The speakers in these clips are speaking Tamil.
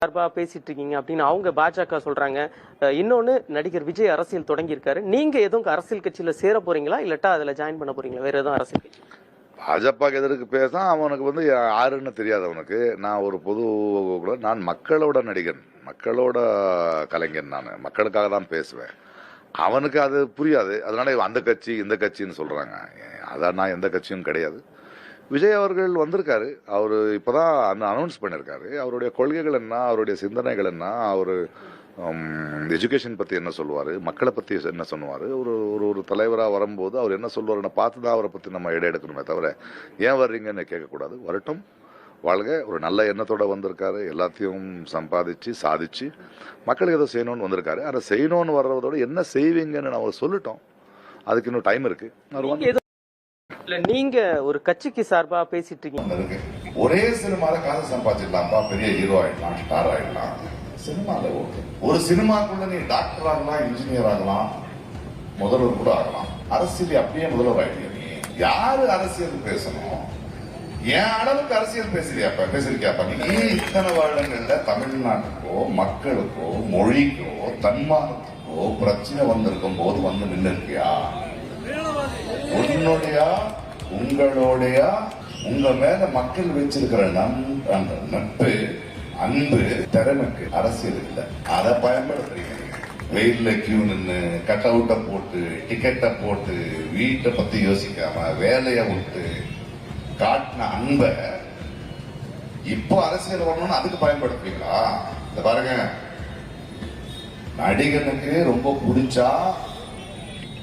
சார்பா பேசிட்டு இருக்கீங்க அப்படின்னு அவங்க பாஜக சொல்றாங்க. இன்னொன்னு நடிகர் விஜய் அரசியல் தொடங்கி இருக்காரு. நீங்க எதுவும் அரசியல் கட்சியில சேர போறீங்களா இல்லட்டா அதுல ஜாயின் பண்ண போறீங்களா? வேற எதுவும் அரசியல் கட்சி? பாஜக எதற்கு பேச அவனுக்கு யாருன்னு தெரியாது. அவனுக்கு நான் ஒரு பொது நான் மக்களோட நடிகன், மக்களோட கலைஞன். நான் மக்களுக்காக தான் பேசுவேன். அவனுக்கு அது புரியாது. அதனால அந்த கட்சி இந்த கட்சின்னு சொல்றாங்க. அதான் நான் எந்த கட்சியும் கிடையாது. விஜய் அவர்கள் வந்திருக்காரு. அவர் இப்போதான் அனௌன்ஸ் பண்ணியிருக்காரு. அவருடைய கொள்கைகள் என்ன, அவருடைய சிந்தனைகள் என்ன, அவர் எஜுகேஷன் பற்றி என்ன சொல்லுவார், மக்களை பற்றி என்ன சொல்லுவார், ஒரு ஒரு தலைவராக வரும்போது அவர் என்ன சொல்லுவார்னு பார்த்து தான் அவரை பற்றி நம்ம எடுக்கணுமே தவிர ஏன் வர்றீங்கன்னு கேட்கக்கூடாது. வரட்டும், வாழ்க. ஒரு நல்ல எண்ணத்தோடு வந்திருக்காரு. எல்லாத்தையும் சம்பாதிச்சு சாதிச்சு மக்களுக்கு ஏதோ செய்யணும்னு வந்திருக்காரு. அதை செய்யணும்னு வர்றதோட என்ன செய்வீங்கன்னு நான் அவர் சொல்லிட்டோம். அதுக்கு இன்னும் டைம் இருக்கு. நீங்க ஒரு கட்சிக்கு சார்பா பேசிட்டு இருக்கீங்க. ஒரே சினிமால காசு சம்பாதிச்சிடலாம்ப்பா, பெரிய ஹீரோ ஆயிடலாம், ஸ்டார் ஆயிடலாம். சினிமால ஓகே. ஒரு சினிமாக்குள்ள நீ டாக்டர் ஆகலாம், இன்ஜினியர் ஆகலாம், முதல்வர் கூட ஆகலாம். அரசியல் அப்படியே முதல்வர் ஆயிடுங்க. நீ யாரு அரசியல் பேசணும்? என் அளவுக்கு அரசியல் பேசிருக்கியாப்பா நீ? இத்தனை வருடங்கள்ல தமிழ்நாட்டுக்கோ மக்களுக்கோ மொழிக்கோ தன்மானத்துக்கோ பிரச்சனை வந்திருக்கும் போது வந்து நின்று இருக்கியா? உன்னுடைய உங்களுடைய உங்க மேல மக்கள் வச்சிருக்கிற அந்த நட்பு, அன்பு, திறமைக்கு அரசியல் இல்லை. அதை பயன்படுத்துறீங்க. வெயில்ல கியூ நின்று கட் அவுட்டை போட்டு டிக்கெட்டை போட்டு வீட்டை பத்தி யோசிக்காம வேலையை விட்டு காட்டின அன்பை இப்போ அரசியல் வரணும்னு அதுக்கு பயன்படுத்துறீங்களா? இந்த பாருங்க, நடிகனுக்கு ரொம்ப பிடிச்சா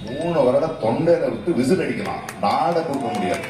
3 வருடம் தொண்டையில விட்டு விசில் அடிக்கலாம், நாட கொடுக்க முடியாது.